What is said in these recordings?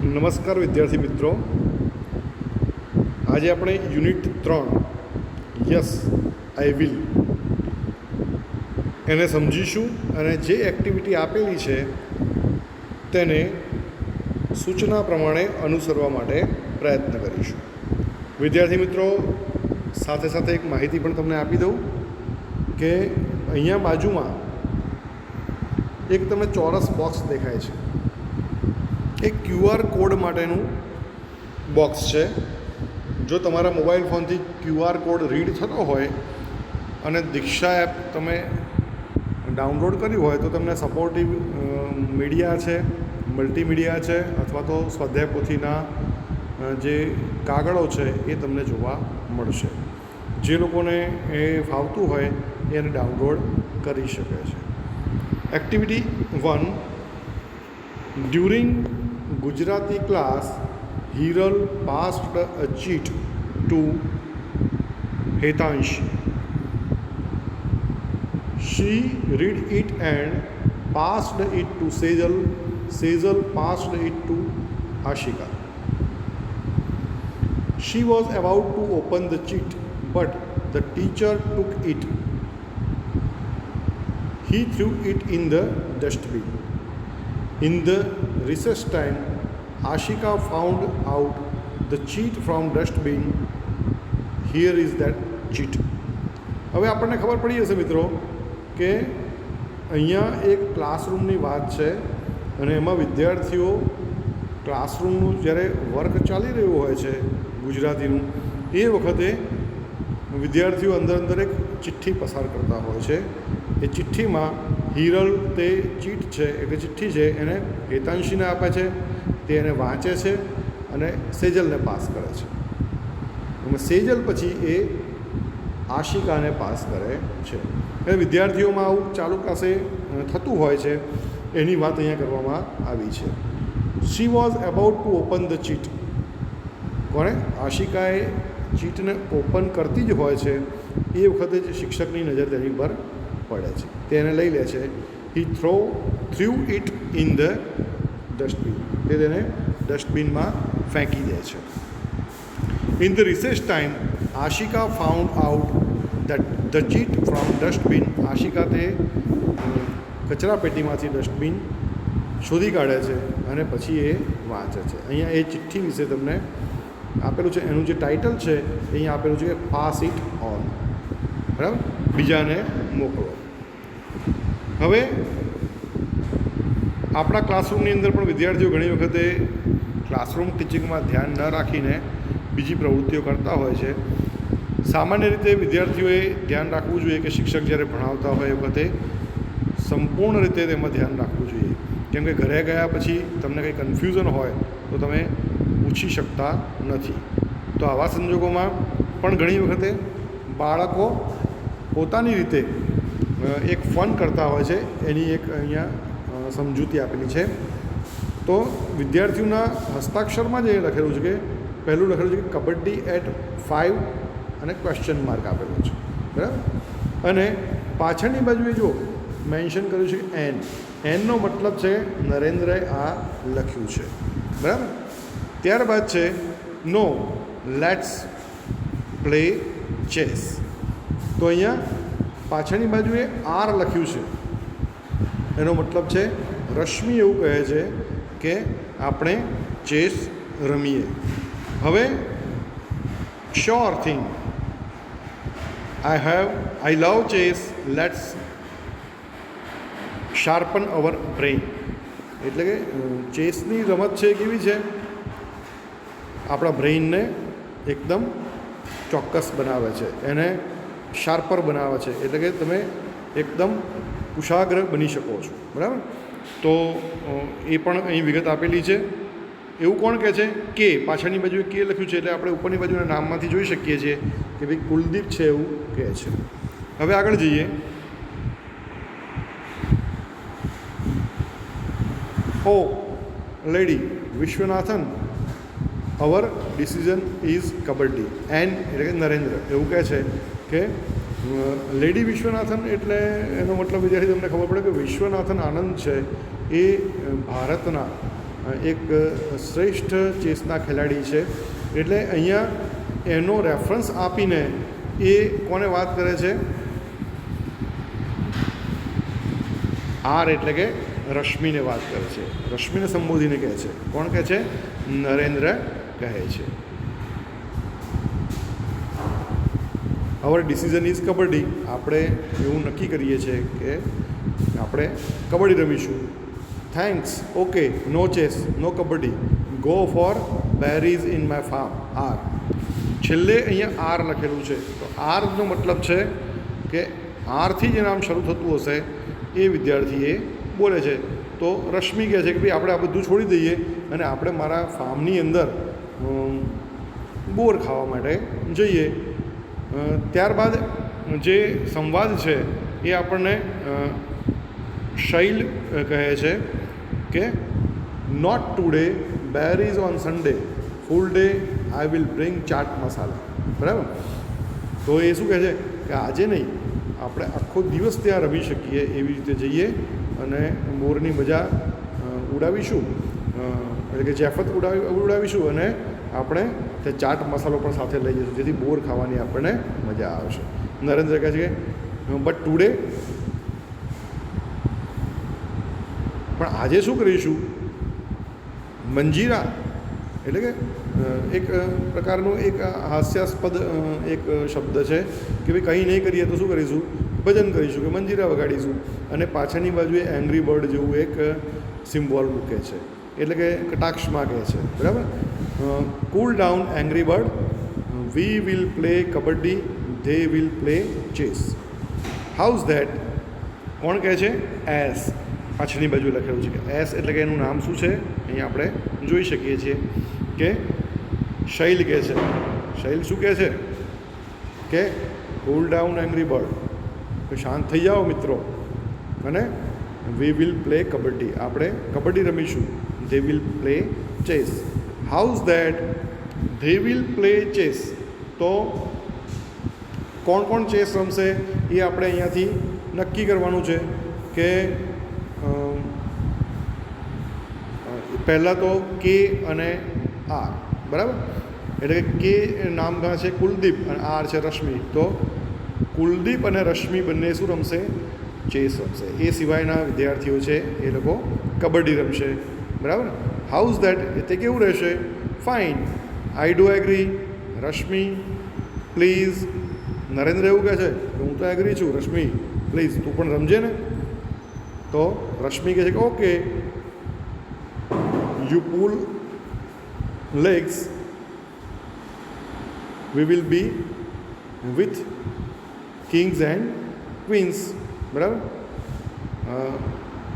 નમસ્કાર વિદ્યાર્થી મિત્રો, આજે આપણે યુનિટ 3 યસ આઈ વિલ એને સમજીશું અને જે એક્ટિવિટી આપેલી છે તેને સૂચના પ્રમાણે અનુસરવા માટે પ્રયત્ન કરીશું. વિદ્યાર્થી મિત્રો, સાથે સાથે એક માહિતી પણ તમને આપી દઉં કે અહીંયા બાજુમાં એક તમને ચોરસ બોક્સ દેખાય છે. એક QR કોડ માટેનું બોક્સ છે. જો તમારા મોબાઈલ ફોનથી QR કોડ રીડ થતો હોય અને દીક્ષા એપ તમે ડાઉનલોડ કર્યું હોય તો તમને સપોર્ટિવ મીડિયા છે, મલ્ટીમીડિયા છે અથવા તો સ્વાધ્યાય પોથીના જે કાગળો છે એ તમને જોવા મળશે. જે લોકોને એ ફાવતું હોય એને ડાઉનલોડ કરી શકે છે. Activity 1. During Gujarati class, Hiral passed a cheat to Hetanshi. She read it and passed it to Sejal. Sejal passed it to Ashika. She was about to open the cheat, but the teacher took it. He threw it in the dustbin. In the recess time, Ashika found out the cheat from dustbin. Here is that cheat. હવે આપણને ખબર પડી હશે મિત્રો કે અહીંયા એક ક્લાસરૂમની વાત છે અને એમાં વિદ્યાર્થીઓ ક્લાસરૂમનું જ્યારે વર્ક ચાલી રહ્યું હોય છે ગુજરાતીનું, એ વખતે વિદ્યાર્થીઓ અંદર એક ચિઠ્ઠી પસાર કરતા હોય છે. એ ચિઠ્ઠીમાં હિરલ તે ચીટ છે એટલે ચિઠ્ઠી છે એને હેતાંશીને આપે છે, તે એને વાંચે છે અને સેજલને પાસ કરે છે. અને સેજલ પછી એ આશિકાને પાસ કરે છે. એટલે વિદ્યાર્થીઓમાં આવું ચાલુ ક્લાસે થતું હોય છે એની વાત અહીંયા કરવામાં આવી છે. She was about to open the chit. કોણે? આશિકાએ ચીટને ઓપન કરતી જ હોય છે એ વખતે જ શિક્ષકની નજર તેની પર પડે છે. તેને લઈ લે છે. He threw it in the dustbin. તે તેને ડસ્ટબિનમાં ફેંકી દે છે. In the recess time Ashika found out that the cheat from dustbin. Ashika તે કચરા પેટીમાંથી ડસ્ટબિન શોધી કાઢે છે અને પછી એ વાંચે છે. અહીંયા એ ચિઠ્ઠી વિશે તમને આપેલું છે. એનું જે ટાઇટલ છે એ અહીંયા આપેલું છે કે પાસ ઇટ ઓન. બરાબર, બીજાને મોકલો. હવે આપણા ક્લાસરૂમની અંદર પણ વિદ્યાર્થીઓ ઘણી વખતે ક્લાસરૂમ ટીચિંગમાં ધ્યાન ન રાખીને બીજી પ્રવૃત્તિઓ કરતા હોય છે. સામાન્ય રીતે વિદ્યાર્થીઓએ ધ્યાન રાખવું જોઈએ કે શિક્ષક જ્યારે ભણાવતા હોય એ વખતે સંપૂર્ણ રીતે તેમાં ધ્યાન રાખવું જોઈએ. કેમ કે ઘરે ગયા પછી તમને કંઈ કન્ફ્યુઝન હોય તો તમે પૂછી શકતા નથી. તો આવા સંજોગોમાં પણ ઘણી વખતે બાળકો પોતાની રીતે એક ફન કરતા હોય છે. એની એક અહીંયા સમજૂતી આપેલી છે. તો વિદ્યાર્થીઓના હસ્તાક્ષરમાં જે લખેલું છે કે પહેલું લખેલું છે કે કબડ્ડી એટ 5 અને ક્વેશ્ચન માર્ક આપેલું છે. બરાબર. અને પાછળની બાજુએ જો મેન્શન કર્યું છે કે એનનો મતલબ છે નરેન્દ્રએ આ લખ્યું છે. બરાબર. ત્યારબાદ છે નો લેટ્સ પ્લે ચેસ. તો અહીંયા પાછળની બાજુએ આર લખ્યું છે. એનો મતલબ છે રશ્મિ એવું કહે છે કે આપણે ચેસ રમીએ. હવે sure thing I love chess let's sharpen our brain. એટલે કે ચેસની રમત છે કેવી છે, આપણા બ્રેઇનને એકદમ ચોક્કસ બનાવે છે, એને શાર્પર બનાવે છે. એટલે કે તમે એકદમ કુશાગ્ર બની શકો છો. બરાબર. તો એ પણ અહીં વિગત આપેલી છે. એવું કોણ કહે છે? કે પાછળની બાજુએ કે લખ્યું છે એટલે આપણે ઉપરની બાજુના નામમાંથી જોઈ શકીએ છીએ કે ભાઈ કુલદીપ છે એવું કહે છે. હવે આગળ જઈએ. Oh lady Vishwanathan our decision is kabaddi. એન એટલે કે નરેન્દ્ર એવું કહે છે કે લેડી વિશ્વનાથન એટલે એનો મતલબ વિદ્યાર્થી તમને ખબર પડે કે વિશ્વનાથન આનંદ છે એ ભારતના એક શ્રેષ્ઠ ચેસના ખેલાડી છે. એટલે અહીંયા એનો રેફરન્સ આપીને એ કોને વાત કરે છે? આર એટલે કે રશ્મિને વાત કરે છે. રશ્મિને સંબોધીને કહે છે. કોણ કહે છે? નરેન્દ્ર કહે છે. Our decision is kabaddi. આપણે એવું નક્કી કરીએ છીએ કે આપણે કબડ્ડી રમીશું. Thanks, okay, no chess, no kabaddi, go for berries in my farm. આર છેલ્લે અહીંયા આર લખેલું છે. તો આરનો મતલબ છે કે આરથી જે નામ શરૂ થતું હશે એ વિદ્યાર્થી એ બોલે છે. તો રશ્મિ કહે છે કે ભાઈ આપણે આ બધું છોડી દઈએ અને આપણે મારા ફાર્મની અંદર બોર ખાવા માટે જઈએ. ત્યારબાદ જે સંવાદ છે એ આપણને શૈલ કહે છે કે not today, berries on Sunday, full day I will bring chaat masala. બરાબર? તો એ શું કહે છે કે આજે નહીં, આપણે આખો દિવસ ત્યાં રમી શકીએ એવી રીતે જઈએ અને મોરની મજા ઉડાવીશું, એટલે કે જેફત ઉડાવીશું અને આપણે તે ચાટ મસાલો પણ સાથે લઈ જઈશું, જેથી બોર ખાવાની આપણને મજા આવશે. નરેન્દ્ર કહે છે કે બટ ટુડે, પણ આજે શું કરીશું? મંજીરા એટલે કે એક પ્રકારનું એક હાસ્યાસ્પદ એક શબ્દ છે કે ભાઈ કંઈ નહીં કરીએ તો શું કરીશું? ભજન કરીશું કે મંજીરા વગાડીશું. અને પાછળની બાજુએ એંગ્રી બર્ડ જેવું એક સિમ્બોલ મૂકે છે, એટલે કે કટાક્ષમાં કહે છે. બરાબર? Cool down angry bird, we will play kabaddi, they will play chess. How's that? કોણ કહે છે? એસ. પાછળની બાજુ લખેલું છે કે એસ એટલે કે એનું નામ શું છે? અહીંયા આપણે જોઈ શકીએ છીએ કે શૈલ કહે છે. શૈલ શું કહે છે કે કૂલ ડાઉન એંગ્રી બર્ડ, કે શાંત થઈ જાઓ મિત્રો, અને વી વિલ પ્લે કબડ્ડી, આપણે કબડ્ડી રમીશું. They will play chess. How's that? They will play chess. તો કોણ કોણ ચેસ રમશે એ આપણે અહીંયાથી નક્કી કરવાનું છે કે પહેલાં તો કે અને આર. બરાબર? એટલે કે કે નામ છે કુલદીપ અને આર છે રશ્મિ. તો કુલદીપ અને રશ્મિ બંને શું રમશે? ચેસ રમશે. એ સિવાયના વિદ્યાર્થીઓ છે એ લોકો કબડ્ડી રમશે. બરાબર? હાઉઝ ધેટ તે કેવું રહેશે? Fine, I do agree, Rashmi please. Narendra એવું કહે છે કે હું તો એગ્રી છું, રશ્મિ પ્લીઝ તું પણ રમજે ને. તો રશ્મિ કહે છે કે okay, you pull legs, we will be with kings and queens. બરાબર?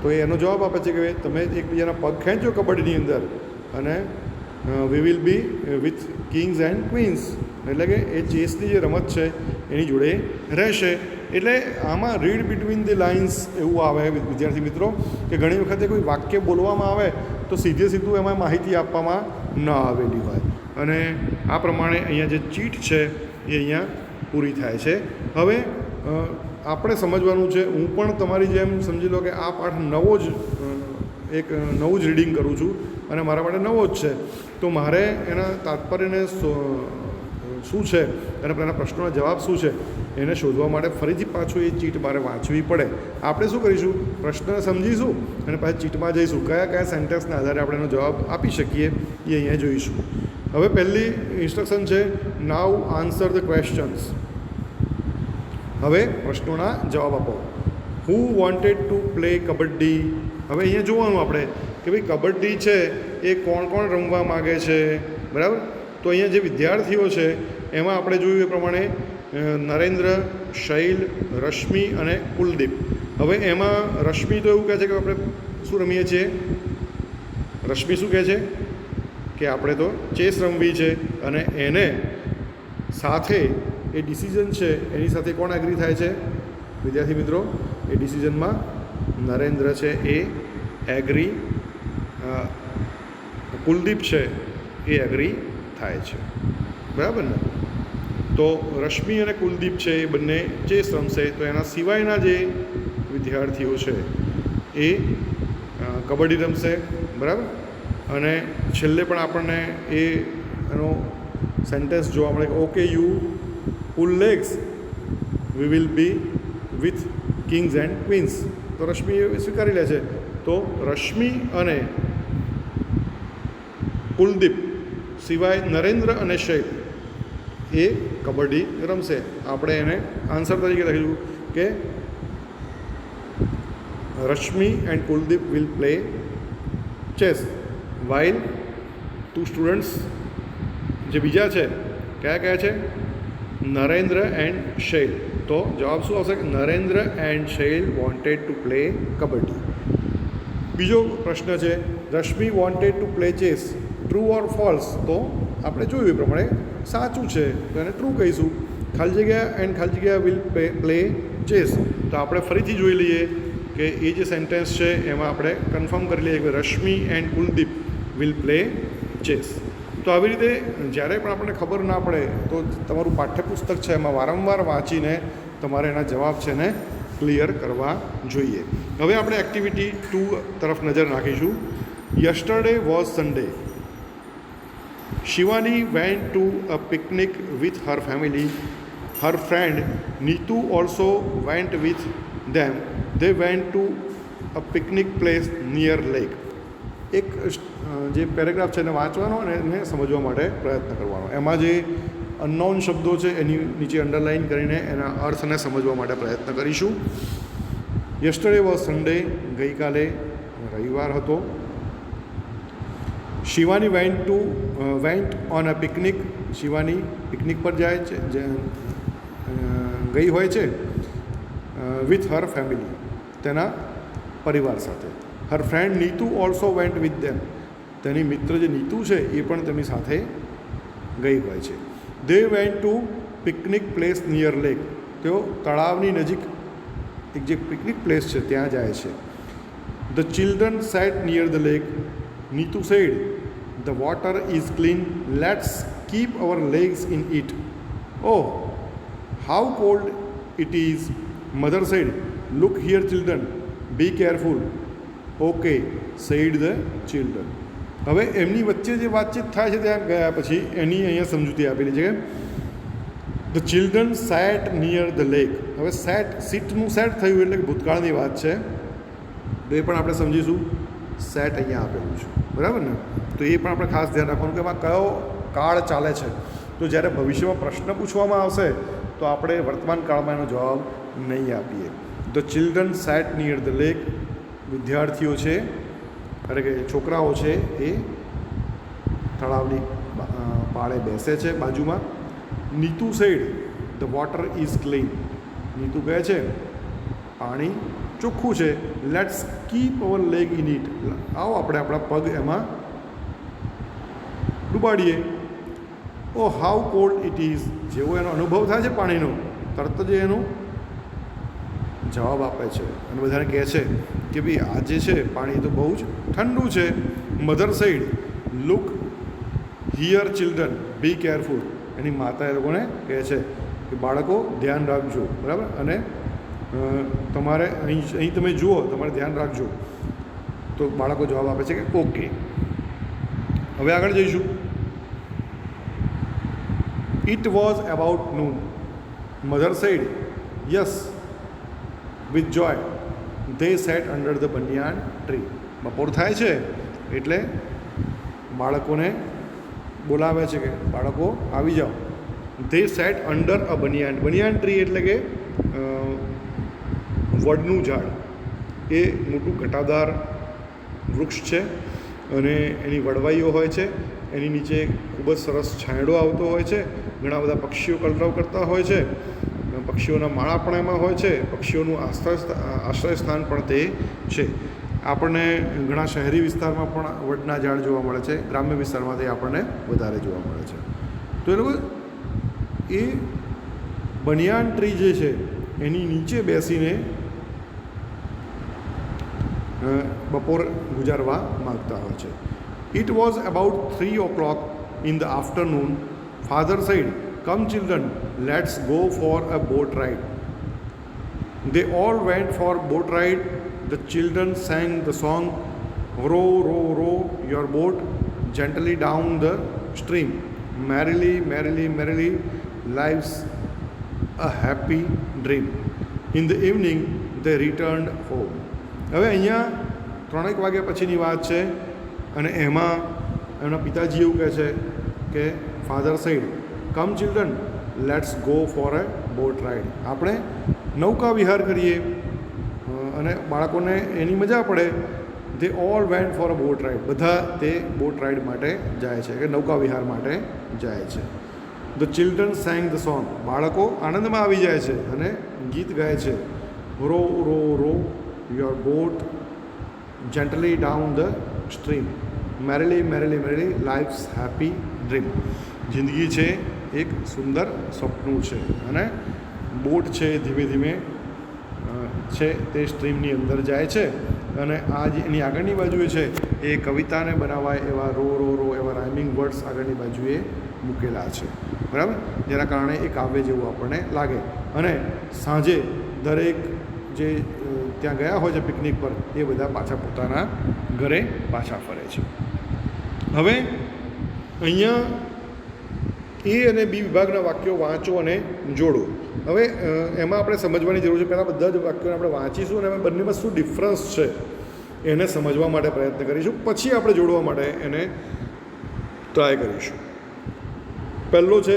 તો એનો જવાબ આપે છે કે તમે એકબીજાના પગ ખેંચો કબડ્ડીની અંદર અને વી will be with kings and Queens, એટલે કે એ ચેસની જે રમત છે એની જોડે રહેશે. એટલે આમાં રીડ બિટવીન ધી લાઇન્સ એવું આવે વિદ્યાર્થી મિત્રો કે ઘણી વખતે કોઈ વાક્ય બોલવામાં આવે તો સીધું એમાં માહિતી આપવામાં ન આવેલી હોય, અને આ પ્રમાણે અહીંયા જે ચીટ છે એ અહીંયા પૂરી થાય છે. હવે આપણે સમજવાનું છે, હું પણ તમારી જેમ સમજી લો કે આ પાઠ નવું જ રીડિંગ કરું છું અને મારા માટે નવો જ છે. તો મારે એના તાત્પર્યને શું છે અને એના પ્રશ્નોના જવાબ શું છે એને શોધવા માટે ફરીથી પાછું એ ચીટ મારે વાંચવી પડે. આપણે શું કરીશું? પ્રશ્ન સમજીશું અને પાછી ચીટમાં જઈશું, કયા કયા સેન્ટેન્સના આધારે આપણે એનો જવાબ આપી શકીએ એ અહીંયા જોઈશું. હવે પહેલી ઇન્સ્ટ્રક્શન છે નાઉ આન્સર ધ ક્વેશ્ચન્સ. હવે પ્રશ્નોના જવાબ આપો. હુ વોન્ટેડ ટુ પ્લે કબડ્ડી? હવે અહીંયા જોવાનું આપણે કે ભાઈ કબડ્ડી છે એ કોણ કોણ રમવા માગે છે. બરાબર? તો અહીંયા જે વિદ્યાર્થીઓ છે એમાં આપણે જોયું એ પ્રમાણે નરેન્દ્ર, શૈલ, રશ્મિ અને કુલદીપ. હવે એમાં રશ્મિ તો એવું કહે છે કે આપણે શું રમીએ છીએ? રશ્મિ શું કહે છે કે આપણે તો ચેસ રમવી છે, અને એને સાથે એ ડિસિઝન છે એની સાથે કોણ એગ્રી થાય છે વિદ્યાર્થી મિત્રો? એ ડિસિઝનમાં નરેન્દ્ર છે એ એગ્રી, કુલદીપ છે એ એગ્રી થાય છે. બરાબર ને? તો રશ્મિ અને કુલદીપ છે એ બંને ચેસ રમશે, તો એના સિવાયના જે વિદ્યાર્થીઓ છે એ કબડ્ડી રમશે. બરાબર? અને છેલ્લે પણ આપણને એનો સેન્ટેન્સ જોવા મળે કે okay you pull legs we will be with kings and queens. તો રશ્મિ સ્વીકારી લે છે. તો રશ્મિ અને કુલદીપ સિવાય નરેન્દ્ર અને શૈલ એ કબડ્ડી રમશે. આપણે એને આન્સર તરીકે લખીશું કે Rashmi and Kuldeep will play chess while 2 students જે બીજા છે કયા છે નરેન્દ્ર એન્ડ શૈલ. તો જવાબ શું આવશે? Narendra and Shail wanted to play kabaddi. બીજો પ્રશ્ન છે Rashmi wanted to play chess, true or false? તો આપણે જોયું એ પ્રમાણે સાચું છે તો એને ટ્રુ કહીશું. ખાલી જગ્યા એન્ડ ખાલી જગ્યા વિલ પ્લે ચેસ. તો આપણે ફરીથી જોઈ લઈએ કે એ જે સેન્ટેન્સ છે એમાં આપણે કન્ફર્મ કરી લઈએ કે Rashmi and Kuldeep will play chess. તો આવી રીતે જ્યારે પણ આપણને ખબર ના પડે તો તમારું પાઠ્યપુસ્તક છે એમાં વારંવાર વાંચીને તમારે એના જવાબ છે ને ક્લિયર કરવા જોઈએ. હવે આપણે એક્ટિવિટી 2 તરફ નજર નાખીશું. Yesterday was Sunday. Shivani went to a picnic with her family. Her friend Neetu also vent with them. They went to a picnic place near lake. એક જે પેરેગ્રાફ છે એને વાંચવાનો અને એને સમજવા માટે પ્રયત્ન કરવાનો. એમાં જે અનનોન શબ્દો છે એની નીચે અંડરલાઇન કરીને એના અર્થને સમજવા માટે પ્રયત્ન કરીશું. Yesterday was Sunday. ગઈકાલે રવિવાર હતો. Shivani went on a picnic. Shivani picnic પર જાય છે ગઈ હોય છે વિથ હર ફેમિલી તેના પરિવાર સાથે. Her friend Neetu also vent with them. તેની મિત્ર જે નીતુ છે એ પણ તેમની સાથે ગઈ હોય છે. They went to picnic place near lake. તેઓ તળાવની નજીક એક જે પિકનિક પ્લેસ છે ત્યાં જાય છે. The children sat near the lake. Neetu said the water is clean, let's keep our legs in it. Oh how cold it is. Mother said look here children, be careful. Okay said the children. હવે એમની વચ્ચે જે વાતચીત થાય છે ત્યાં ગયા પછી એની અહીંયા સમજૂતી આપેલી છે. The children sat near the lake. હવે સીટનું સેટ થયું એટલે કે ભૂતકાળની વાત છે. તો એ પણ આપણે સમજીશું. સેટ અહીંયા આપેલું છે બરાબર ને. તો એ પણ આપણે ખાસ ધ્યાન રાખવાનું કે એમાં કયો કાળ ચાલે છે. તો જ્યારે ભવિષ્યમાં પ્રશ્ન પૂછવામાં આવશે તો આપણે વર્તમાન કાળમાં એનો જવાબ નહીં આપીએ. The children sat near the lake. વિદ્યાર્થીઓ છે એટલે કે છોકરાઓ છે એ તળાવની પાળે બેસે છે બાજુમાં. Neetu said the water is clean. Neetu કહે છે પાણી ચોખ્ખું છે. Let's keep our leg in it. આવો આપણે આપણા પગ એમાં ડૂબાડીએ. Oh how cold it is. જેવો એનો અનુભવ થાય છે પાણીનો તરત જ એનો જવાબ આપે છે અને બધાને કહે છે કે ભાઈ આ જે છે પાણી તો બહુ જ ઠંડુ છે. Mother said look here children, be careful. એની માતા એ લોકોને કહે છે કે બાળકો ધ્યાન રાખજો બરાબર અને તમારે અહીં તમે જુઓ તમારે ધ્યાન રાખજો. તો બાળકો જવાબ આપે છે કે ઓકે. હવે આગળ જઈશું. It was about noon. Mother sad yes with Joy. They set under the banyan tree. બપોર થાય છે એટલે બાળકોને બોલાવે છે કે બાળકો આવી જાઓ. They set under a બનિયાન. Banyan tree એટલે કે વડનું ઝાડ. એ મોટું ઘટાદાર વૃક્ષ છે અને એની વડવાઈઓ હોય છે. એની નીચે ખૂબ જ સરસ છાંયડો આવતો હોય છે. ઘણા બધા પક્ષીઓ કલરવ કરતા હોય છે. પક્ષીઓના માળા પણ એમાં હોય છે. પક્ષીઓનું આશ્રય સ્થાન પણ તે છે. આપણને ઘણા શહેરી વિસ્તારમાં પણ વડના ઝાડ જોવા મળે છે. ગ્રામ્ય વિસ્તારમાં તે આપણને વધારે જોવા મળે છે. તો એ લોકો એ બનિયાન ટ્રી જે છે એની નીચે બેસીને બપોર ગુજારવા માગતા હોય છે. It was about 3 o'clock in the afternoon. Father said come children let's go for a boat ride. They all went for boat ride. The children sang the song row, row, row your boat gently down the stream. Merrily, merrily, merrily, life's a happy dream. In the evening, they returned home. હવે અહીંયા 3 વાગ્યા પછીની વાત છે અને એમાં એમના પિતાજી એવું કહે છે કે father said, come children, let's go for a boat ride. આપણે નૌકા વિહાર કરીએ અને બાળકોને એની મજા પડે. They all went for a boat ride. બધા તે બોટ રાઇડ માટે જાય છે કે નૌકા વિહાર માટે જાય છે. The children sang the song. બાળકો આનંદમાં આવી જાય છે અને ગીત ગાય છે. Row row row your boat gently down the stream. Merrily merrily merrily life's happy dream. જિંદગી છે એક સુંદર સપનું છે અને બોટ છે ધીમે ધીમે છે તે સ્ટ્રીમની અંદર જાય છે અને આ જે એની આગળની બાજુએ છે એ કવિતાને બનાવાય એવા રો રો રો એવા રાઇમિંગ વર્ડ્સ આગળની બાજુએ મૂકેલા છે, બરાબર, જેના કારણે એ કાવ્ય જેવું આપણને લાગે. અને સાંજે દરેક જે ત્યાં ગયા હોય છે પિકનિક પર એ બધા પાછા પોતાના ઘરે પાછા ફરે છે. હવે અહીંયા એ અને બી વિભાગના વાક્યો વાંચો અને જોડો. હવે એમાં આપણે સમજવાની જરૂર છે. પહેલાં બધા જ વાક્યોને આપણે વાંચીશું અને એમાં બંનેમાં શું ડિફરન્સ છે એને સમજવા માટે પ્રયત્ન કરીશું. પછી આપણે જોડવા માટે એને ટ્રાય કરીશું. પહેલો છે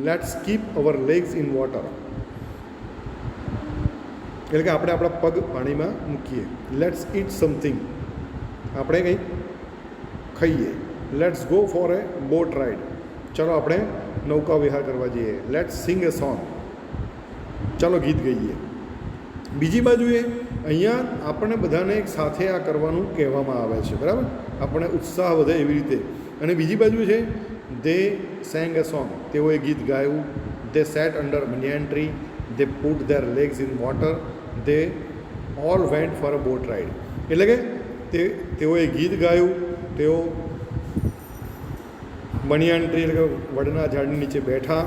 let's keep our legs in water. એટલે કે આપણે આપણા પગ પાણીમાં મૂકીએ. Let's eat something. આપણે કંઈક ખાઈએ. Let's go for a boat ride. ચાલો આપણે નૌકા વિહાર કરવા જઈએ. Let's sing a song. ચાલો ગીત ગઈએ. બીજી બાજુએ અહીંયા આપણને બધાને એક સાથે આ કરવાનું કહેવામાં આવે છે, બરાબર, આપણને ઉત્સાહ વધે એવી રીતે. અને બીજી બાજુ છે દે સેંગ એ સોંગ. તેઓએ ગીત ગાયું. They sat under banyan tree. They put their legs in water. They all went for a boat ride. એટલે કે તેઓએ ગીત ગાયું. તેઓ બનિયાન ટ્રી એટલે કે વડના ઝાડની નીચે બેઠા.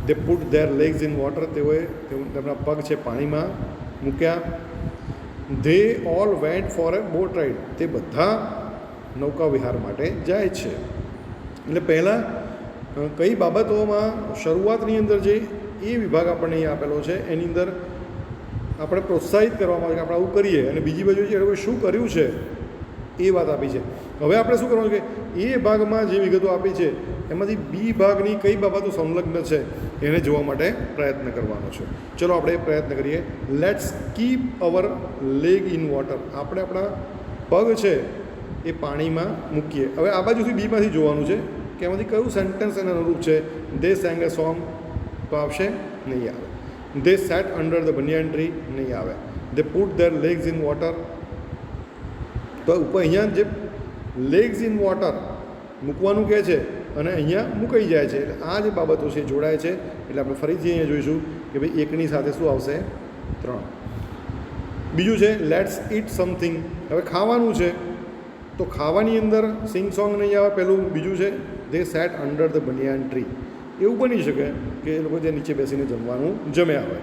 They put their legs in water. તેઓએ તેમના પગ છે પાણીમાં મૂક્યા. They all went for a boat ride. તે બધા નૌકા વિહાર માટે જાય છે. એટલે પહેલાં કઈ બાબતોમાં શરૂઆતની અંદર જે એ વિભાગ આપણને અહીં આપેલો છે એની અંદર આપણે પ્રોત્સાહિત કરવામાં આવે કે આપણે આવું કરીએ. અને બીજી બાજુ એ લોકોએ શું કર્યું છે એ વાત આપી છે. હવે આપણે શું કરવાનું કે એ ભાગમાં જે વિગતો આપી છે એમાંથી બી ભાગની કઈ બાબતો સંલગ્ન છે એને જોવા માટે પ્રયત્ન કરવાનો છે. ચલો આપણે એ પ્રયત્ન કરીએ. Let's keep our leg in water. આપણે આપણા પગ છે એ પાણીમાં મૂકીએ. હવે આ બાજુથી બીમાંથી જોવાનું છે કે એમાંથી કયું સેન્ટેન્સ એને અનુરૂપ છે. દે સેંગ એ સોંગ તો આવશે નહીં આવે. They sat under the banyan tree નહીં આવે. They put their legs in water. તો ઉપર અહીંયા જે લેગ્સ ઇન વોટર મૂકવાનું કહે છે અને અહીંયા મુકાઈ જાય છે. એટલે આ જે બાબતો છે જોડાય છે. એટલે આપણે ફરીથી અહીંયા જોઈશું કે ભાઈ એકની સાથે શું આવશે 3. બીજું છે લેટ્સ ઇટ સમથિંગ. હવે ખાવાનું છે તો ખાવાની અંદર સિંગ સોંગ નહીં આવે પહેલું. બીજું છે they sat under the banyan tree. એવું બની શકે કે એ લોકો જે નીચે બેસીને જમવાનું જમ્યા હોય.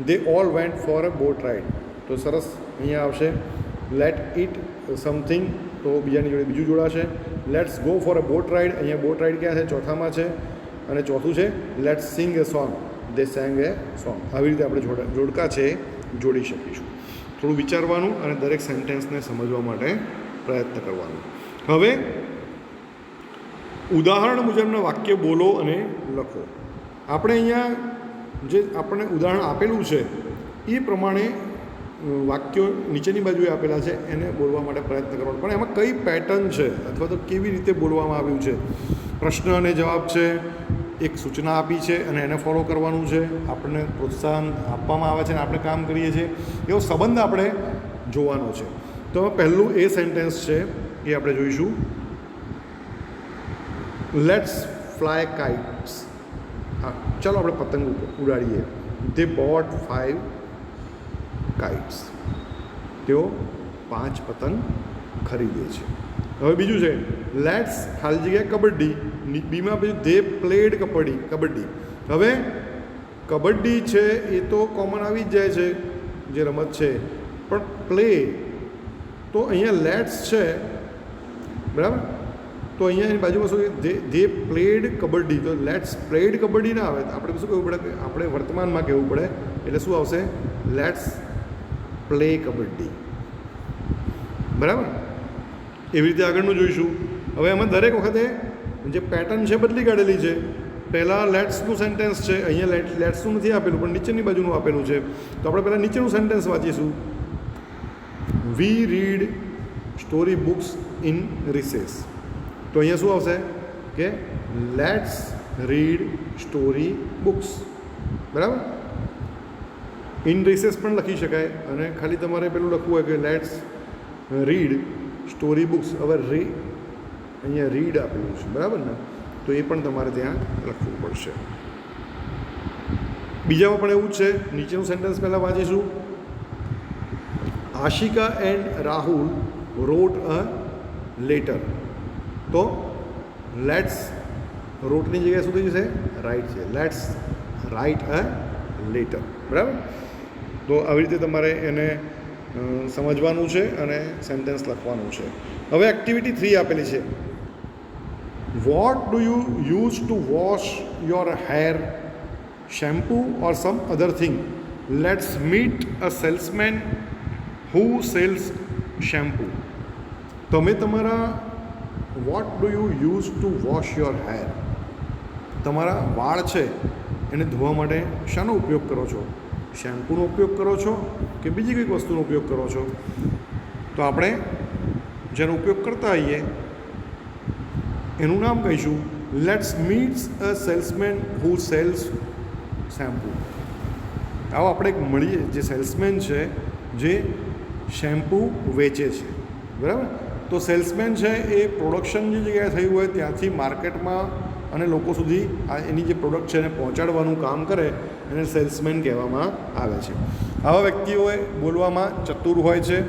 They all went for a boat ride. તો સરસ અહીંયા આવશે લેટ ઇટ સમથિંગ. તો બીજાની જોડે બીજું જોડાશે. Let's go for a boat ride. અહીંયા બોટ રાઇડ ક્યાં છે? ચોથામાં છે. અને ચોથું છે let's sing a song. They sang a song. આવી રીતે આપણે જોડકા છે જોડી શકીશું. થોડું વિચારવાનું અને દરેક સેન્ટેન્સને સમજવા માટે પ્રયત્ન કરવાનો. હવે ઉદાહરણ મુજબના વાક્ય બોલો અને લખો. આપણે અહીંયા જે આપણને ઉદાહરણ આપેલું છે એ પ્રમાણે વાક્યો નીચેની બાજુએ આપેલા છે એને બોલવા માટે પ્રયત્ન કરવાનો. પણ એમાં કઈ પેટર્ન છે અથવા તો કેવી રીતે બોલવામાં આવ્યું છે. પ્રશ્ન અને જવાબ છે. એક સૂચના આપી છે અને એને ફોલો કરવાનું છે. આપણને પ્રોત્સાહન આપવામાં આવે છે અને આપણે કામ કરીએ છીએ. એવો સંબંધ આપણે જોવાનો છે. તો પહેલું એ સેન્ટેન્સ છે એ આપણે જોઈશું. Let's fly kites. હા, ચાલો આપણે પતંગ ઉડાડીએ. દે બોટ 5 કાઇટ્સ. તેઓ 5 પતંગ ખરીદે છે. હવે બીજું છે લેટ્સ ખાલી જગ્યા કબડ્ડી. બીમાં બીજું દે પ્લેડ કબડ્ડી. હવે કબડ્ડી છે એ તો કોમન આવી જ જાય છે જે રમત છે. પણ પ્લે તો અહીંયા લેટ્સ છે, બરાબર. તો અહીંયા એની બાજુમાં શું દે પ્લેડ કબડ્ડી, તો લેટ્સ પ્લેડ કબડ્ડી ના આવે, આપણે શું કહેવું પડે કે આપણે વર્તમાનમાં કહેવું પડે, એટલે શું આવશે? લેટ્સ પ્લે કબડ્ડી, બરાબર. એવી રીતે આગળનું જોઈશું. હવે એમાં દરેક વખતે જે પેટર્ન છે બદલી કાઢેલી છે. પહેલાં લેટ્સનું સેન્ટેન્સ છે, અહીંયા લેટ્સનું નથી આપેલું પણ નીચેની બાજુનું આપેલું છે. તો આપણે પહેલાં નીચેનું સેન્ટેન્સ વાંચીશું. We read story books in recess. તો અહીંયા શું આવશે કે લેટ્સ રીડ સ્ટોરી બુક્સ, બરાબર. ઇન રિસેસ પણ લખી શકાય અને ખાલી તમારે પેલું લખવું હોય કે લેટ્સ રીડ સ્ટોરી બુક્સ. હવે અહીંયા રીડ આપેલું છે, બરાબર ને, તો એ પણ તમારે ત્યાં લખવું પડશે. બીજામાં પણ એવું જ છે. નીચેનું સેન્ટેન્સ પહેલાં વાંચીશું. Ashika and Rahul wrote a letter. તો લેટ્સ રોટની જગ્યાએ શું થઈ જશે? રાઇટ છે. લેટ્સ રાઇટ અ લેટર, બરાબર. તો આવી રીતે તમારે એને સમજવાનું છે અને સેન્ટેન્સ લખવાનું છે. હવે એક્ટિવિટી 3 આપેલી છે. What do you use to wash your hair? Shampoo or some other thing? Let's meet a salesman who sells shampoo. તમે તમારા what do you use to wash your hair, તમારા વાળ છે એને ધોવા માટે શાનો ઉપયોગ કરો છો? શેમ્પૂનો ઉપયોગ કરો છો કે બીજી કંઈક વસ્તુનો ઉપયોગ કરો છો? તો આપણે જેનો ઉપયોગ કરતા હોઈએ એનું નામ કહીશું let's meets a salesman who sells shampoo. આવો આપણે એક મળીએ જે સેલ્સમેન છે જે શેમ્પૂ વેચે છે, બરાબર. તો સેલ્સમેન છે એ પ્રોડક્શન જે જગ્યાએ થયું હોય ત્યાંથી માર્કેટમાં અને લોકો સુધી એની જે પ્રોડક્ટ છે એને પહોંચાડવાનું કામ કરે એને સેલ્સમેન કહેવામાં આવે છે. આવા વ્યક્તિઓએ બોલવામાં ચતુર હોય છે,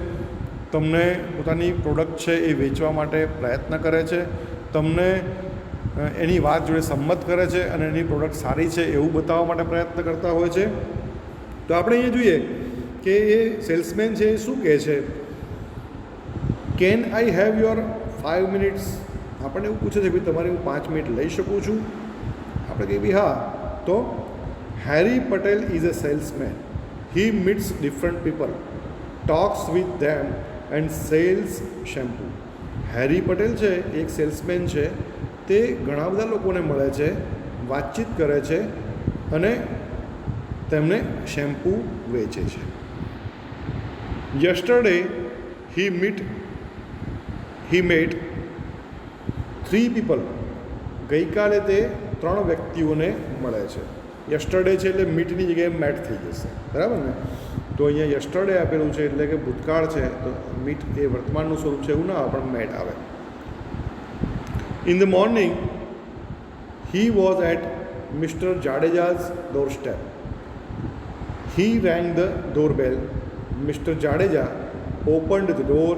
તમને પોતાની પ્રોડક્ટ છે એ વેચવા માટે પ્રયત્ન કરે છે, તમને એની વાત જોડે સંમત કરે છે અને એની પ્રોડક્ટ સારી છે એવું બતાવવા માટે પ્રયત્ન કરતા હોય છે. તો આપણે અહીંયા જોઈએ કે એ સેલ્સમેન છે એ શું કહે છે? Can I have your 5 minutes? આપણને એવું પૂછે છે કે તમારી હું 5 મિનિટ લઈ શકું છું? આપણે કહીએ બી હા. તો Harry Patel is a salesman. He meets different people, talks with them and sells shampoo. Harry Patel છે એક સેલ્સમેન છે, તે ઘણા બધા લોકોને મળે છે, વાતચીત કરે છે અને તેમને શેમ્પૂ વેચે છે. Yesterday he met 3 people. ગઈકાલે તે 3 વ્યક્તિઓને મળે છે. યસ્ટરડે છે એટલે મીટની જગ્યાએ મેટ થઈ જશે, બરાબર ને. તો અહીંયા યસ્ટરડે આપેલું છે એટલે કે ભૂતકાળ છે, તો મીટ એ વર્તમાનનું સ્વરૂપ છે એવું ના આવે પણ મેટ આવે. In the morning he was at mister Jadeja's doorstep. He rang the doorbell. Mister Jadeja opened the door.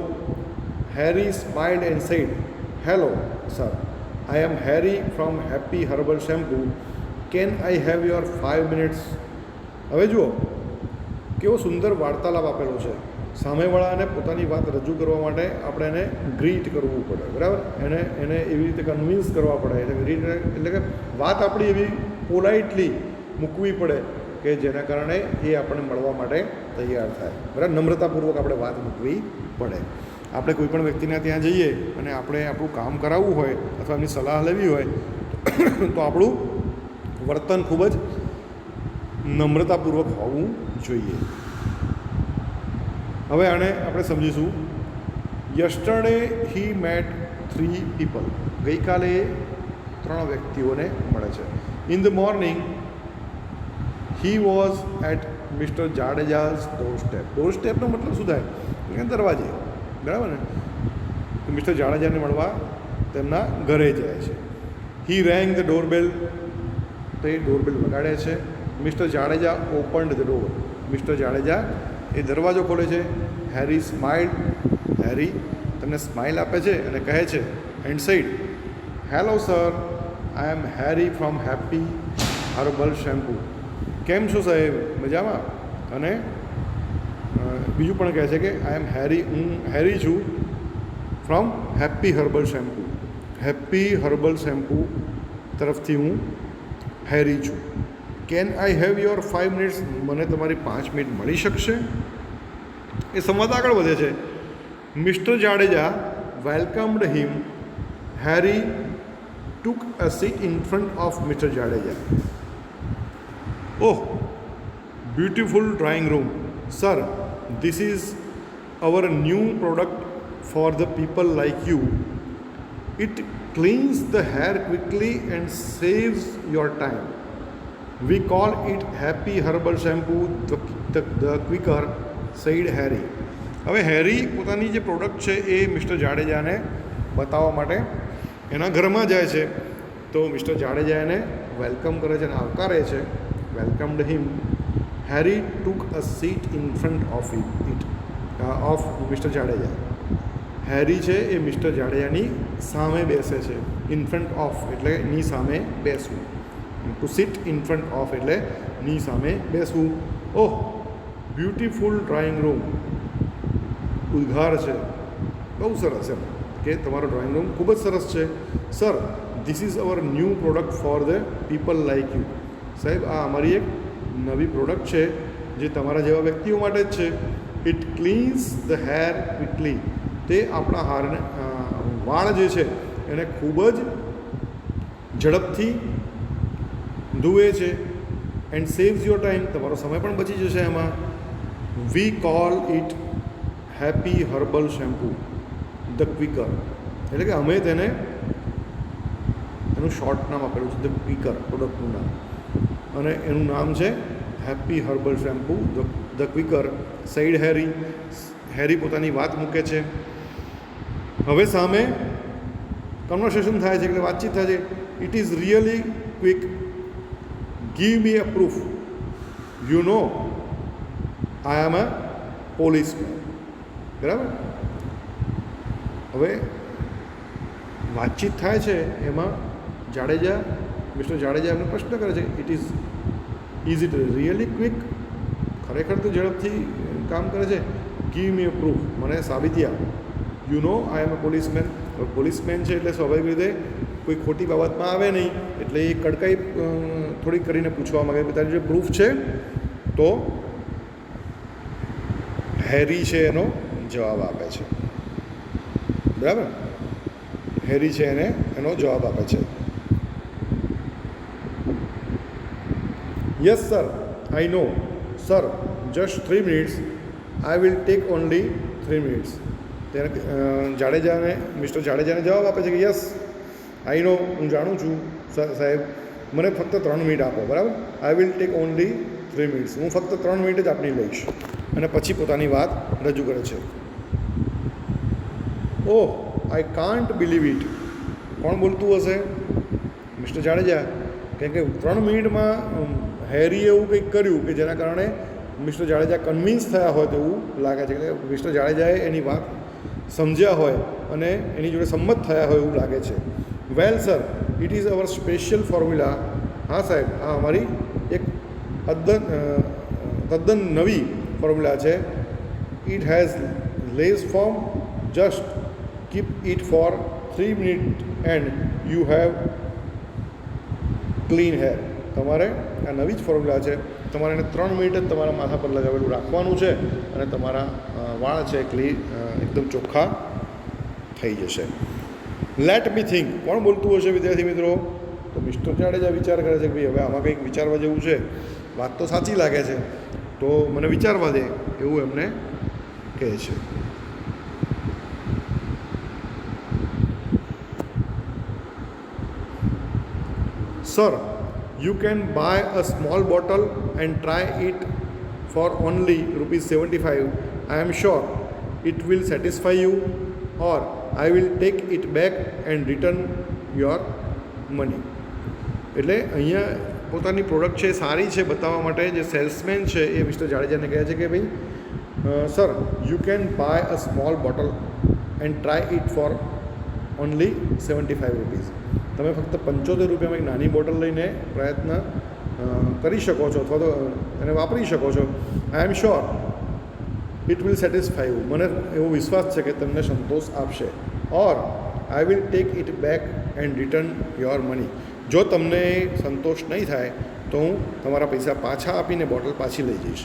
Harry smiled and said, hello sir, I am Harry from happy herbal shampoo. Can I have your 5 minutes? હવે જુઓ કેવો સુંદર વાર્તાલાપ આપેલો છે. સામેવાળાને પોતાની વાત રજૂ કરવા માટે આપણે એને ગ્રીટ કરવું પડે, બરાબર. એને એવી રીતે કન્વિન્સ કરવા પડે. એટલે ગ્રીટ એટલે કે વાત આપણી એવી પોલાઇટલી મૂકવી પડે કે જેના કારણે એ આપણને મળવા માટે તૈયાર થાય, બરાબર. નમ્રતાપૂર્વક આપણે વાત મૂકવી પડે. આપણે કોઈ પણ વ્યક્તિના ત્યાં જઈએ અને આપણે આપણું કામ કરાવવું હોય અથવા એમની સલાહ લેવી હોય તો આપણું વર્તન ખૂબ જ નમ્રતાપૂર્વક હોવું જોઈએ. હવે આને આપણે સમજીશું. Yesterday he met 3 people. ગઈકાલે 3 વ્યક્તિઓને મળે છે. In the morning he was at mister Jadeja's doorstep. ડોર સ્ટેપનો મતલબ શું થાય? એટલે દરવાજે, બરાબર ને. મિસ્ટર જાડેજાને મળવા તેમના ઘરે જાય છે. He rang the doorbell. તો એ ડોરબેલ વગાડે છે. Mister Jadeja opened the door. Mister Jadeja એ દરવાજો ખોલે છે. હેરી સ્માઇલ્ડ. હેરી તમને સ્માઇલ આપે છે અને કહે છે and said, hello sir, I am Harry from happy herbal shampoo. કેમ છો સાહેબ? મજામાં? અને બીજું પણ કહે છે કે આઈ એમ હેરી, હું હેરી છું from happy herbal shampoo. Happy herbal shampoo તરફથી હું હેરી છું. Can I have your 5 minutes, મને તમારી 5 મિનિટ મળી શકશે? એ સંવાદ આગળ વધે છે. Mister Jadeja વેલકમ્ડ him. Harry took a seat in front of Mr. Jadeja. Oh, beautiful drawing room. Sir, this is our new product for the people like you. It cleans the hair quickly and saves your time. We call it Happy Herbal Shampoo, the quicker, said Harry. હવે હેરી પોતાની જે product છે એ mister જાડેજાને બતાવવા માટે એના ઘરમાં જાય છે. તો મિસ્ટર જાડેજા એને વેલકમ કરે છે અને આવકારે છે. Welcomed him. Harry took a seat in front of of mister Jadeja. Harry છે એ મિસ્ટર જાડેજાની સામે બેસે છે. ઇન ફ્રન્ટ ઓફ એટલે ની સામે બેસવું. To sit in front of એટલે ની સામે બેસવું. Oh, beautiful drawing room. ઉદ્ગાર છે, બહુ સરસ એમ કે તમારો ડ્રોઈંગ રૂમ ખૂબ જ સરસ છે. Sir, this is our new product for the people like you. સાહેબ, આ અમારી એક નવી પ્રોડક્ટ છે જે તમારા જેવા વ્યક્તિઓ માટે જ છે. It cleanse the hair quickly. તે આપણા હારને વાળ જે છે એને ખૂબ જ ઝડપથી ધુએ છે. And saves your time. તમારો સમય પણ બચી જશે એમાં. વી call it happy herbal shampoo the quicker. એટલે કે અમે તેને એનું શોર્ટ નામ આપેલું છે, ધ ક્વિકર પ્રોડક્ટનું નામ, અને એનું નામ છે happy herbal shampoo the quicker, side Harry. Harry પોતાની વાત મૂકે છે. હવે સામે કન્વર્સેશન થાય છે, એટલે વાતચીત થાય છે. It is really quick. Give me a proof. You know I am a policeman. બરાબર. હવે વાતચીત થાય છે એમાં જાડેજા, મિસ્ટર જાડેજા એમને પ્રશ્ન કરે છે, ઇઝ ઇટ રિયલી ક્વિક? ખરેખર તો ઝડપથી કામ કરે છે. Give me a proof. મને સાબિતી આપ. You know I am a policeman. હવે પોલીસમેન છે એટલે સ્વાભાવિક રીતે કોઈ ખોટી બાબતમાં આવે નહીં, એટલે એ કડકાઈ થોડીક કરીને પૂછવા માગે, તારી જે પ્રૂફ છે? તો હેરી છે એનો જવાબ આપે છે. બરાબર. હેરી છે એને એનો જવાબ આપે છે. Yes sir, I know. Sir, just 3 minutes. I will take only 3 minutes. તેને જાડેજાને, મિસ્ટર જાડેજાને જવાબ આપે છે કે યસ, આઈ નો, હું જાણું છું સાહેબ, મને ફક્ત 3 મિનિટ આપો. બરાબર. આઈ વિલ ટેક ઓનલી 3 મિનિટ્સ. હું ફક્ત 3 મિનિટ જ આપની લઈશ. અને પછી પોતાની વાત રજૂ કરે છે. ઓહ, આઈ કાન્ટ બિલીવ ઇટ. કોણ બોલતું હશે? મિસ્ટર જાડેજા. કેમ કે 3 મિનિટમાં હેરીએ એવું કંઈક કર્યું કે જેના કારણે મિસ્ટર જાડેજા કન્વિન્સ થયા હોય તેવું લાગે છે. એટલે મિસ્ટર જાડેજાએ એની વાત સમજ્યા હોય અને એની જોડે સંમત થયા હોય એવું લાગે છે. Well sir, it is our special formula. હા સાહેબ, આ અમારી એક તદ્દન નવી ફોર્મ્યુલા છે. It has less foam. Just keep it for 3 minute and you have clean hair. તમારે આ નવી જ ફોર્મ્યુલા છે. તમારે એને 3 મિનિટ જ તમારા માથા પર લગાવેલું રાખવાનું છે અને તમારા વાળ છે એકદમ ચોખ્ખા થઈ જશે. Let me think. કોણ બોલતું હશે વિદ્યાર્થી મિત્રો? તો મિસ્ટર જાડેજા વિચાર કરે છે કે ભાઈ હવે આમાં કંઈક વિચારવા જેવું છે, વાત તો સાચી લાગે છે, તો મને વિચારવા દે, એવું એમને કહે છે. Sir, you can buy a small bottle and try it for only ₹75. I am sure it will satisfy you, or I will take it back and return your money. એટલે અહીંયા પોતાની પ્રોડક્ટ છે સારી છે બતાવવા માટે જે સેલ્સમેન છે એ મિસ્ટર જાડેજાને કહે છે કે ભાઈ sir, you can by a small bottle and try it four only ₹75. તમે ફક્ત 75 રૂપિયામાં એક નાની બોટલ લઈને પ્રયત્ન કરી શકો છો અથવા તો એને વાપરી શકો છો. I am sure it will satisfy you, મને એવો વિશ્વાસ છે કે તમને સંતોષ આપશે. Or I will take it back and return your money, જો તમને સંતોષ નહીં થાય તો હું તમારા પૈસા પાછા આપીને બોટલ પાછી લઈ જઈશ.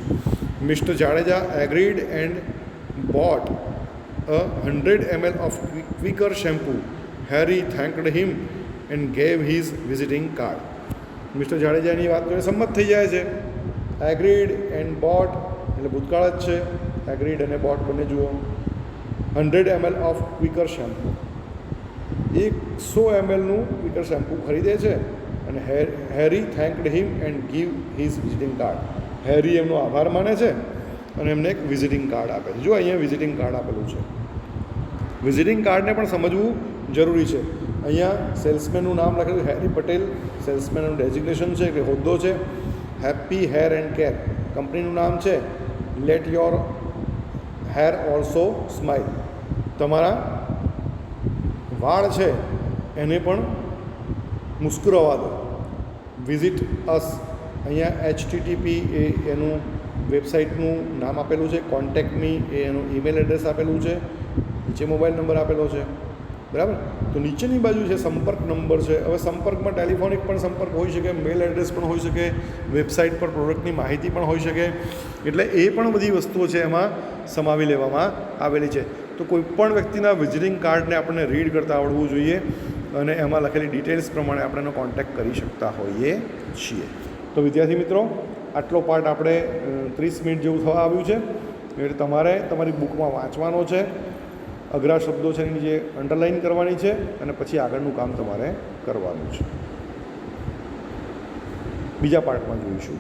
Mister Jadeja agreed and boat a 100 ml of Quaker shampoo. Harry thanked him and gave his visiting card. Mister જાડેજાની વાત જોઈને સંમત થઈ જાય છે. એગ્રીડ એન્ડ બોટ એટલે ભૂતકાળ જ છે. એગ્રીડ અને બોટ બંને જુઓ. 100 ml ઓફ ક્વિકર શેમ્પૂ, 100 mlનું ક્વિકર શેમ્પૂ ખરીદે છે અને Harry thanked him and give his visiting card. Harry એમનો આભાર માને છે અને એમને એક વિઝિટિંગ કાર્ડ આપે છે. જો અહીંયા વિઝિટિંગ કાર્ડ આપેલું છે. વિઝિટિંગ કાર્ડને પણ સમજવું જરૂરી છે. અહીંયા સેલ્સમેનનું નામ લખેલું હેરી પટેલ, સેલ્સમેનનું ડેઝિગ્નેશન છે કે હોદ્દો છે. હેપી હેર એન્ડ કેર કંપનીનું નામ છે. Late your hair also smile, તમારા વાળ છે એને પણ મુસ્કરાવવા દો. વિઝિટ અસ, અહીંયા HTTP એ એનું વેબસાઇટનું નામ આપેલું છે. કોન્ટેક્ટ મી એ એનું ઈમેલ એડ્રેસ આપેલું છે. નીચે મોબાઈલ નંબર આપેલો છે, બરાબર. તો નીચેની બાજુ છે સંપર્ક નંબર છે. હવે સંપર્કમાં ટેલિફોનિક પણ સંપર્ક હોઈ શકે, મેલ એડ્રેસ પણ હોઈ શકે, વેબસાઇટ પર પ્રોડક્ટની માહિતી પણ હોઈ શકે. એટલે એ પણ બધી વસ્તુઓ છે એમાં સમાવી લેવામાં આવેલી છે. તો કોઈપણ વ્યક્તિના વિઝિટિંગ કાર્ડને આપણને રીડ કરતાં આવડવું જોઈએ અને એમાં લખેલી ડિટેલ્સ પ્રમાણે આપણે એનો કોન્ટેક્ટ કરી શકતા હોઈએ છીએ. તો વિદ્યાર્થી મિત્રો, આટલો પાર્ટ આપણે 30 મિનિટ જેવું થવા આવ્યું છે. એટલે તમારે તમારી બુકમાં વાંચવાનો છે. અઘરા શબ્દો છે એની જે અંડરલાઇન કરવાની છે અને પછી આગળનું કામ તમારે કરવાનું છે. બીજા પાર્ટમાં જોઈશું.